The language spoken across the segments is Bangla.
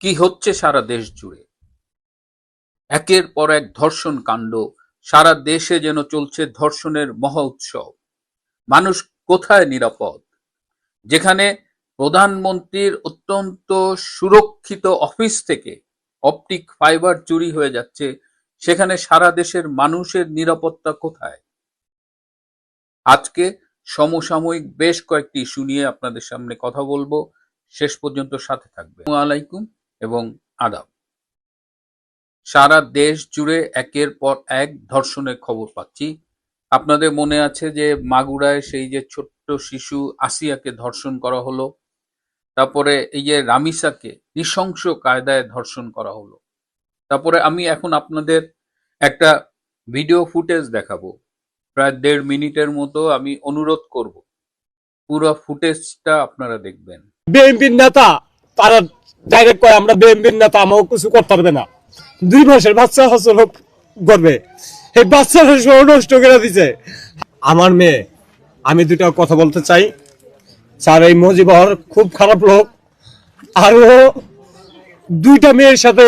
কি হচ্ছে সারা দেশ জুড়ে? একের পর এক ধর্ষণ কাণ্ড, সারা দেশে যেন চলছে ধর্ষণের মহোৎসব। মানুষ কোথায় নিরাপদ? যেখানে প্রধানমন্ত্রীর অত্যন্ত সুরক্ষিত অফিস থেকে অপটিক ফাইবার চুরি হয়ে যাচ্ছে, সেখানে সারা দেশের মানুষের নিরাপত্তা কোথায়? আজকে সমসাময়িক বেশ কয়েকটি ইস্যু নিয়ে আপনাদের সামনে কথা বলবো। শেষ পর্যন্ত সাথে থাকবে। আসসালামু আলাইকুম এবং আদাব। সারা দেশ জুড়ে একের পর এক ধর্ষণের খবর পাচ্ছি। আপনাদের মনে আছে যে মাগুরায় সেই যে ছোট্ট শিশু আসিয়াকে ধর্ষণ করা হলো, তারপরে এই যে রামিসাকে নৃশংস কায়দায় ধর্ষণ করা হলো। তারপরে আমি এখন আপনাদের একটা ভিডিও ফুটেজ দেখাবো, প্রায় ১.৫ মিনিটের মতো। আমি অনুরোধ করব পুরো ফুটেজটা আপনারা দেখবেন। বিএনপির নেতা তারা ডাইরেক্ট কয় আমরা বিএনপির নেতা, আমাকে কিছু করতে পারবে না। 2 মাসের বাচ্চা হাসল করবে, এই বাচ্চাটা সহ নষ্ট করে দিছে আমার মেয়ে। আমি দুটা কথা বলতে চাই স্যার, এই মজিবর খুব খারাপ লোক, আরো 2টা মেয়ের সাথে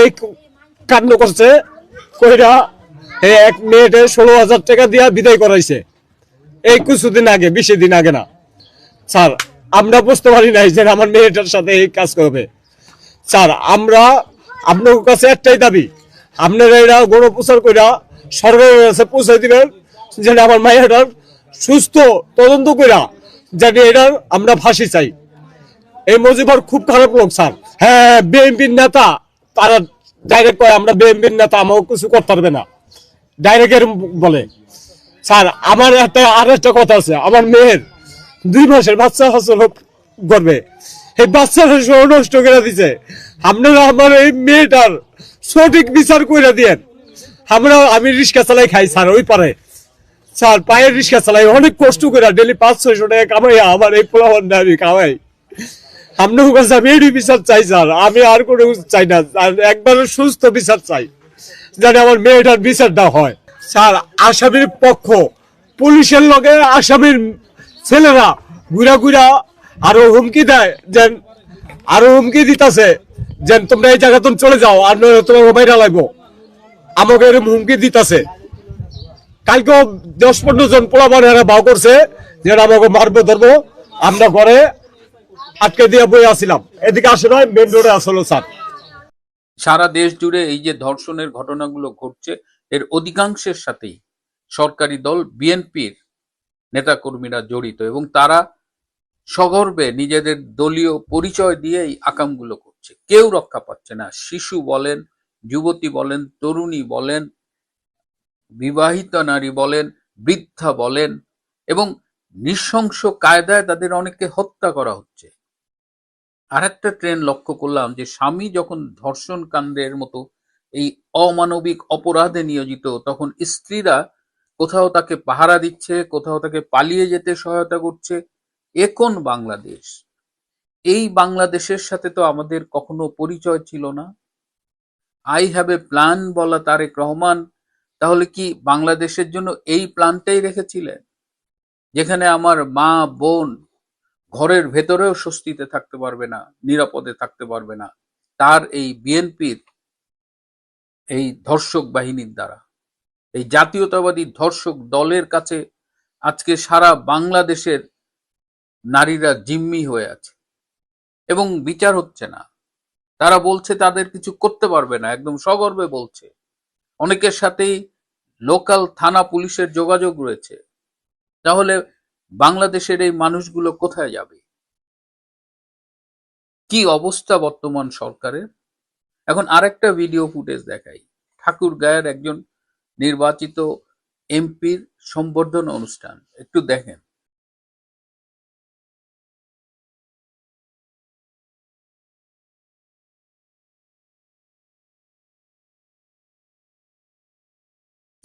কাণ্ড করছে। কইরা এই এক মেয়েটে 16,000 টাকা দিয়া বিদায় করাইছে এই কিছুদিন আগে, 20 দিন আগে না স্যার। আমরা বুঝতে পারি নাই যে আমার মেয়েটার সাথে এই কাজ করবে। স্যার আমরা আপনার কাছে একটাই দাবি, আপনারা এরা গণপ্রচার কইরা সরকারের কাছে পৌঁছে দিবেন, যেন আমার মায়েরার সুস্থ তদন্ত কইরা যেন এটার আমরা ফাঁসি চাই। এই মজিবর খুব খারাপ লোক স্যার। হ্যাঁ, বিএনপির নেতা তারা ডাইরেক্ট কয় আমরা বিএনপির নেতা, আমাকে কিছু করতে পারবে না, ডাইরেক্ট এরকম বলে। স্যার আমার আর একটা কথা আছে, আমার মেয়ের 2 মাসের বাচ্চা হাসল করবে, এই বাচ্চাটা সহ নষ্ট করে দিছে। আপনারা আমার এই মেয়েটার সঠিক বিচার করে দিয়েন। আমি রিক্সা চালাই খাই স্যার, ওই পারে স্যার পায়ের রিক্সা চালাই, অনেক কষ্ট করে ডেলি 500-600 টাকা কামাই আমার এই পোলাবান আমি কামাই। আপনার কাছে আমি এই বিচার চাই স্যার, আমি আর কোনো চাই না, একবার সুস্থ বিচার চাই, যাতে আমার মেয়েটার বিচারটা হয়। স্যার আসামির পক্ষ, পুলিশের লগে আসামির ছেলেরা ঘুরা ঘুরা আরো হুমকি দেয়, যেন আরো হুমকি দিতেছে যে তোমরা এই জায়গা তুমি চলে যাও, আর তোমার বাইরে লাগবো, আমাকে এরকম হুমকি দিতেছে। কালকে 10-15 জন পোলাপান এরা ভাও করছে যে আমাকে মারবো ধরবো, আমরা ঘরে আটকে দিয়ে বই আসছিলাম, এদিকে আসে নয় মেন রোডে আসলো স্যার। সারা দেশ জুড়ে এই যে ধর্ষণের ঘটনাগুলো ঘটছে, এর অধিকাংশের সাথেই সরকারি দল বিএনপির নেতাকর্মীরা জড়িত, এবং তারা সগর্বে নিজেদের দলীয় পরিচয় দিয়ে এই আকামগুলো করছে। কেউ রক্ষা পাচ্ছে না। শিশু বলেন, যুবতী বলেন, তরুণী বলেন, বিবাহিত নারী বলেন, বৃদ্ধা বলেন, এবং নৃশংস কায়দায় তাদের অনেককে হত্যা করা হচ্ছে। আর একটা ট্রেন্ড লক্ষ্য করলাম যে স্বামী যখন ধর্ষণ কাণ্ডের মতো এই অমানবিক অপরাধে নিয়োজিত, তখন স্ত্রীরা কোথাও তাকে পাহারা দিচ্ছে, কোথাও তাকে পালিয়ে যেতে সহায়তা করছে। এ কোন বাংলাদেশ? এই বাংলাদেশের সাথে তো আমাদের কখনো পরিচয় ছিল না। আই হ্যাভ এ প্ল্যান বলা তারেক রহমান তাহলে কি বাংলাদেশের জন্য এই প্ল্যানটাই রেখেছিলেন, যেখানে আমার মা বোন ঘরের ভেতরেও স্বস্তিতে থাকতে পারবে না, নিরাপদে থাকতে পারবে না তার এই বিএনপির এই ধর্ষক বাহিনীর দ্বারা? এই জাতীয়তাবাদী ধর্ষক দলের কাছে আজকে সারা বাংলাদেশের নারীরা জিম্মি হয়ে আছে এবং বিচার হচ্ছে না। তারা বলছে তাদের কিছু করতে পারবে না, একদম সগর্বে বলছে। অনেকের সাথেই লোকাল থানা পুলিশের যোগাযোগ রয়েছে। তাহলে বাংলাদেশের এই মানুষগুলো কোথায় যাবে? কি অবস্থা বর্তমান সরকারের? এখন আরেকটা ভিডিও ফুটেজ দেখাই। ঠাকুরগাঁয়ের একজন নির্বাচিত এমপির সংবর্ধনা অনুষ্ঠান, একটু দেখেন।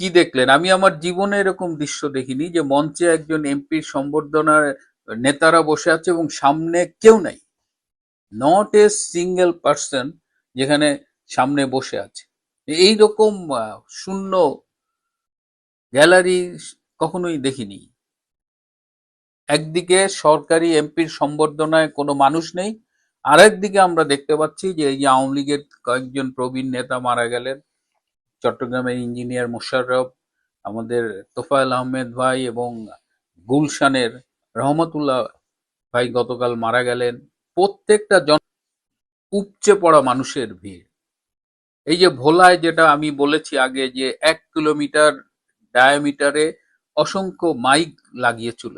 কি দেখলেন? আমি আমার জীবনে এরকম দৃশ্য দেখিনি যে মঞ্চে একজন এমপির সংবর্ধনার নেতারা বসে আছে এবং সামনে কেউ নাই, নট এ সিঙ্গেল পার্সন যেখানে সামনে বসে আছে। এইরকম শূন্য গ্যালারি কখনোই দেখিনি। একদিকে সরকারি এমপির সংবর্ধনায় কোনো মানুষ নেই, আরেকদিকে আমরা দেখতে পাচ্ছি যে এই যে আওয়ামী লীগের কয়েকজন প্রবীণ নেতা মারা গেলেন, চট্টগ্রামের ইঞ্জিনিয়ার মোশাররফ, আমাদের তোফায়েল আহমেদ ভাই এবং গুলশানের রহমতুল্লাহ ভাই গতকাল মারা গেলেন। প্রত্যেকটা উপচে পড়া মানুষের ভিড়। এই যে ভোলায় যেটা আমি বলেছি আগে যে 1 কিলোমিটার ডায়ামিটারে অসংখ্য মাইক লাগিয়েছিল,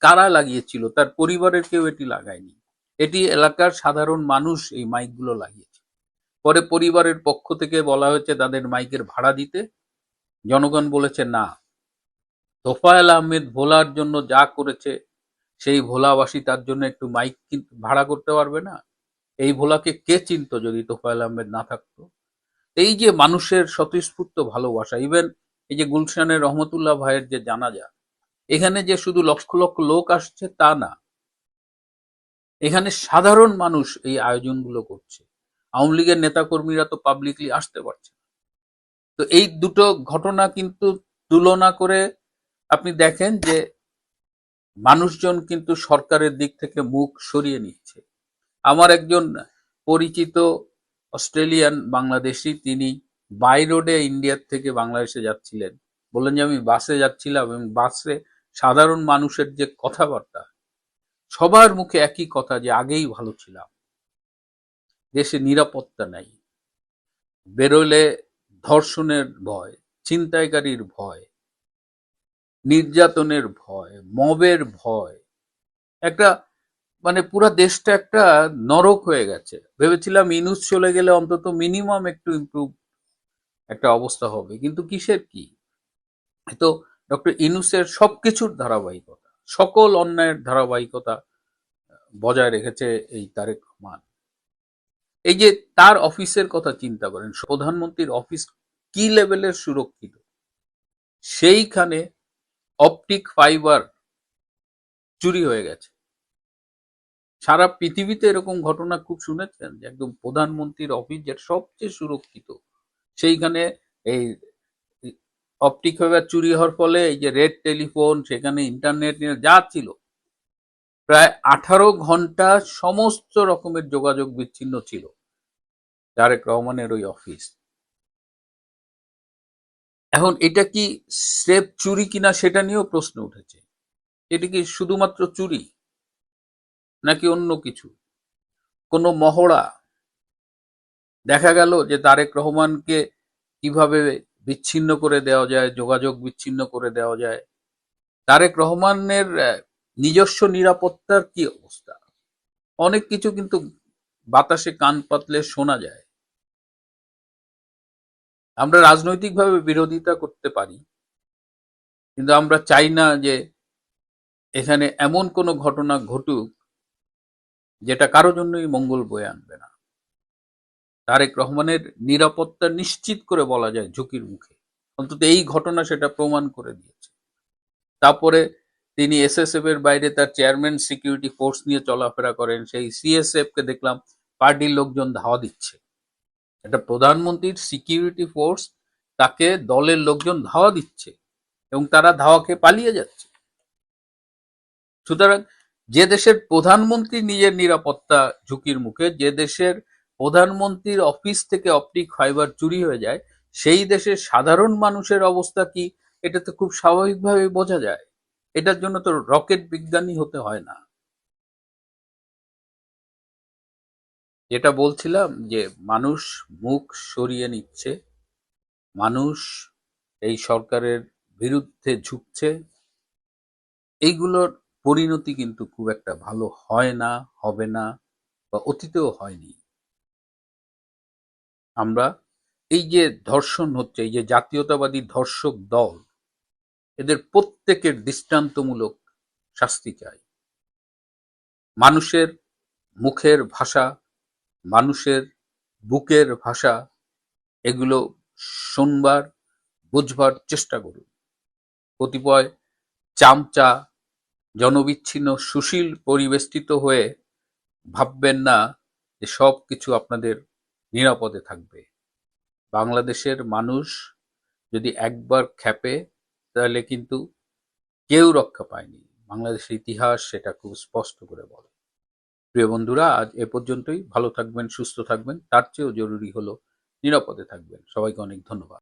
কারা লাগিয়েছিল? তার পরিবারের কেউ এটি লাগায়নি, এটি এলাকার সাধারণ মানুষ এই মাইকগুলো লাগিয়েছে। পরে পরিবারের পক্ষ থেকে বলা হয়েছে তাদের মাইকের ভাড়া দিতে, জনগণ বলেছে না। তোফায়েল আহমেদ ভোলার জন্য যা করেছে সেই ভোলাবাসী তার জন্য একটু মাইক ভাড়া করতে পারবে না? এই ভোলাকে কে চিনতো যদি তোফায়েল আহমেদ না থাকতো? এই যে মানুষের স্বতঃস্ফূর্ত ভালোবাসা, ইভেন এই যে গুলশানের রহমতুল্লাহ ভাইয়ের যে জানাজা, এখানে যে শুধু লক্ষ লক্ষ লোক আসছে তা না, এখানে সাধারণ মানুষ এই আয়োজনগুলো করছে। আওয়ামী লীগের নেতাকর্মীরা তো পাবলিকলি আসতে পারছে না। তো এই দুটো ঘটনা কিন্তু তুলনা করে আপনি দেখেন যে মানুষজন কিন্তু সরকারের দিক থেকে মুখ সরিয়ে নিচ্ছে। আমার একজন পরিচিত অস্ট্রেলিয়ান বাংলাদেশি, তিনি বাই রোডে ইন্ডিয়ার থেকে বাংলাদেশে যাচ্ছিলেন, বললেন যে আমি বাসে যাচ্ছিলাম এবং বাসে সাধারণ মানুষের যে কথাবার্তা, সবার মুখে একই কথা যে আগেই ভালো ছিলাম, দেশে নিরাপত্তা নাই, বেরোলে ধর্ষণের ভয়, ছিনতাইকারীর ভয়, নির্যাতনের ভয়, মবের ভয়, একটা মানে পুরা দেশটা একটা নরক হয়ে গেছে। ভেবেছিলাম ইনুস চলে গেলে অন্তত মিনিমাম একটু ইমপ্রুভ একটা অবস্থা হবে, কিন্তু কিসের কি? তো ডক্টর ইনুসের সবকিছুর ধারাবাহিকতা, সকল অন্যায়ের ধারাবাহিকতা বজায় রেখেছে এই তারেক রহমান। এই যে তার অফিসের কথা চিন্তা করেন, প্রধানমন্ত্রীর অফিস কি লেভেলের সুরক্ষিত, সেইখানে অপটিক ফাইবার চুরি হয়ে গেছে। সারা পৃথিবীতে এরকম ঘটনা খুব শুনেছেন যে একদম প্রধানমন্ত্রীর অফিস যেটা সবচেয়ে সুরক্ষিত, সেইখানে এই অপটিক ফাইবার চুরি হওয়ার ফলে এই যে রেড টেলিফোন, সেখানে ইন্টারনেট যা ছিল, প্রায় 18 ঘন্টা সমস্ত রকমের যোগাযোগ বিচ্ছিন্ন ছিল তারেক রহমানের ওই অফিস। এখন এটা কি স্রেফ চুরি কিনা সেটা নিয়েও প্রশ্ন উঠেছে। এটা কি শুধুমাত্র চুরি নাকি অন্য কিছু? কোনো মহড়া? দেখা গেল যে তারেক রহমানকে কিভাবে বিচ্ছিন্ন করে দেওয়া যায়, যোগাযোগ বিচ্ছিন্ন করে দেওয়া যায়। তারেক রহমানের নিজস্ব নিরাপত্তার কি অবস্থা? অনেক কিছু কিন্তু বাতাসে কান পাতলে শোনা যায়। আমরা রাজনৈতিকভাবে বিরোধিতা করতে পারি, কিন্তু আমরা চাই না যে এখানে এমন কোনো ঘটনা ঘটুক যেটা কারো জন্যই মঙ্গল বয়ে আনবে না। তারেক রহমানের নিরাপত্তা নিশ্চিত করে বলা যায় ঝুঁকির মুখে, অন্তত এই ঘটনা সেটা প্রমাণ করে দিয়েছে। তারপরে তিনি এসএসএফ এর বাইরে তার চেয়ারম্যান সিকিউরিটি ফোর্স নিয়ে চলাফেরা করেন, সেই সিএসএফ কে দেখলাম পার্টির লোকজন ধাওয়া দিচ্ছে। এটা প্রধানমন্ত্রীর সিকিউরিটি ফোর্স, তাকে দলের লোকজন ধাওয়া দিচ্ছে এবং তারা ধাওয়া খেয়ে পালিয়ে যাচ্ছে। সুতরাং যে দেশের প্রধানমন্ত্রী নিজের নিরাপত্তা ঝুঁকির মুখে, যে দেশের প্রধানমন্ত্রীর অফিস থেকে অপটিক ফাইবার চুরি হয়ে যায়, সেই দেশের সাধারণ মানুষের অবস্থা কি, এটা তো খুব স্বাভাবিকভাবে বোঝা যায়। এটার জন্য তো রকেট বিজ্ঞানী হতে হয় না। যেটা বলছিলাম যে মানুষ মুখ সরিয়ে নিচ্ছে, মানুষ এই সরকারের বিরুদ্ধে ঝুঁকছে, এইগুলোর পরিণতি কিন্তু খুব একটা ভালো হয় না, হবে না, বা অতীতেও হয়নি। আমরা এই যে ধর্ষণ হচ্ছে, এই যে জাতীয়তাবাদী ধর্ষক দল, এদের প্রত্যেকের দৃষ্টান্তমূলক শাস্তি চাই। মানুষের মুখের ভাষা, মানুষের বুকের ভাষা, এগুলো শুনবার, বুঝবার চেষ্টা করুন। কতিপয় চামচা, জনবিচ্ছিন্ন সুশীল পরিবেষ্টিত হয়ে ভাববেন না যে সব কিছু আপনাদের নিরাপদে থাকবে। বাংলাদেশের মানুষ যদি একবার ক্ষেপে, তাহলে কিন্তু কেউ রক্ষা পায়নি। বাংলাদেশের ইতিহাস সেটা খুব স্পষ্ট করে বলে। প্রিয় বন্ধুরা, আজ এ পর্যন্তই। ভালো থাকবেন, সুস্থ থাকবেন, তার চেয়েও জরুরি হলো নিরাপদে থাকবেন। সবাইকে অনেক ধন্যবাদ।